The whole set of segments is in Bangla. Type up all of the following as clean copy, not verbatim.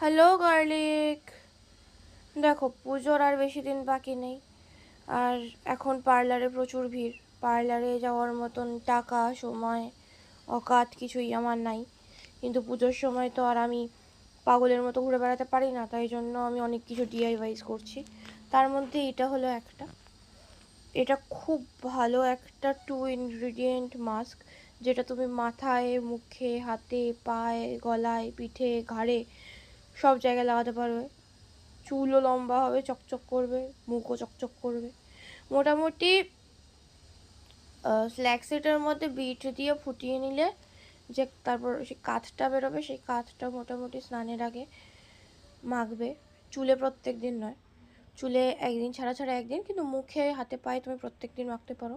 Hello garlic. দেখো, পুজোর আর বেশি দিন বাকি নেই। আর এখন পার্লারে প্রচুর ভিড়। পার্লারে যাওয়ার মতন টাকা, সময়, অকাত কিছুই আমার নাই। কিন্তু পুজোর সময় তো আর আমি পাগলের মতো ঘুরে বেড়াতে পারি না, তাই জন্য আমি অনেক কিছু ডিআইওয়াইস করছি। তার মধ্যে এটা হলো একটা, এটা খুব ভালো একটা 2 ইনগ্রিডিয়েন্ট মাস্ক, যেটা তুমি মাথায়, মুখে, হাতে, পায়ে, গলায়, পিঠে, ঘাড়ে সব জায়গায় লাগাতে পারবে। চুলও লম্বা হবে, চকচক করবে, মুখও চকচক করবে। মোটামুটি ফ্ল্যাক্সিডের মধ্যে বিট দিয়ে ফুটিয়ে নিলে যে তারপর সেই কাঠটা বেরোবে, সেই কাঠটা মোটামুটি স্নানের আগে মাখবে। চুলে প্রত্যেক দিন নয়, চুলে একদিন ছাড়া ছাড়া একদিন, কিন্তু মুখে, হাতে, পায়ে তুমি প্রত্যেক দিন মাখতে পারো।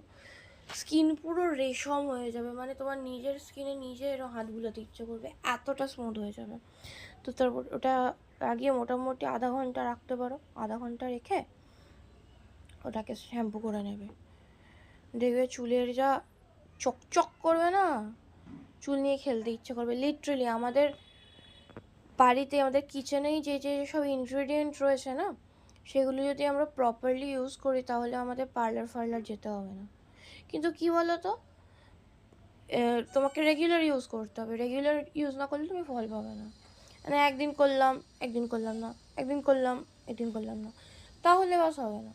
স্কিন পুরো রেশম হয়ে যাবে, মানে তোমার নিজের স্কিনে নিজে এরকম হাত বুলাতে ইচ্ছে করবে, এতটা স্মুথ হয়ে যাবে। তো তারপর ওটা লাগিয়ে মোটামুটি আধা ঘন্টা রাখতে পারো। আধা ঘন্টা রেখে ওটাকে শ্যাম্পু করে নেবে, দেখবে চুলের যা চকচক করবে না, চুল নিয়ে খেলতে ইচ্ছে করবে। লিটারেলি আমাদের বাড়িতে, আমাদের কিচেনেই যে যে সব ইনগ্রিডিয়েন্ট রয়েছে না, সেগুলো যদি আমরা প্রপারলি ইউজ করি তাহলে আমাদের পার্লার যেতে হবে না। কিন্তু কি বলো তো, তোমাকে রেগুলার ইউজ করতে হবে। রেগুলার ইউজ না করলে তুমি ফল পাবে না। মানে একদিন করলাম, একদিন করলাম না, একদিন করলাম, একদিন করলাম না, তাহলে বাস হবে না।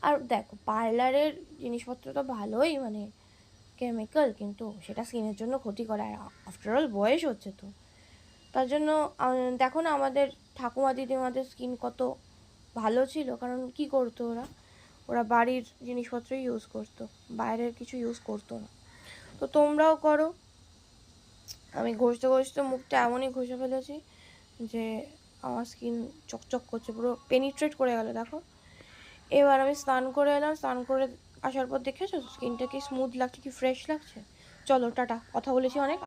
আর দেখো, পার্লারের জিনিসপত্র তো ভালোই, মানে কেমিক্যাল, কিন্তু সেটা স্কিনের জন্য ক্ষতি করে। আর আফটারঅল বয়স হচ্ছে তো, তার জন্য দেখো না আমাদের ঠাকুমা দিদিমাদের স্কিন কত ভালো ছিল। কারণ কি করতো ওরা, ওরা বাড়ির জিনিসপত্রই ইউজ করতো, বাইরের কিছু ইউজ করতো না। তো তোমরাও করো। আমি ঘষতে ঘষতে মুখটা এমনই ঘষে ফেলেছি যে আমার স্কিন চকচক করছে, পুরো পেনিট্রেট করে গেল দেখো। এবার আমি স্নান করে এলাম, স্নান করে আসার পর দেখেছো স্কিনটা কি স্মুথ লাগছে, কি ফ্রেশ লাগছে। চলো টাটা, কথা বলেছি অনেক।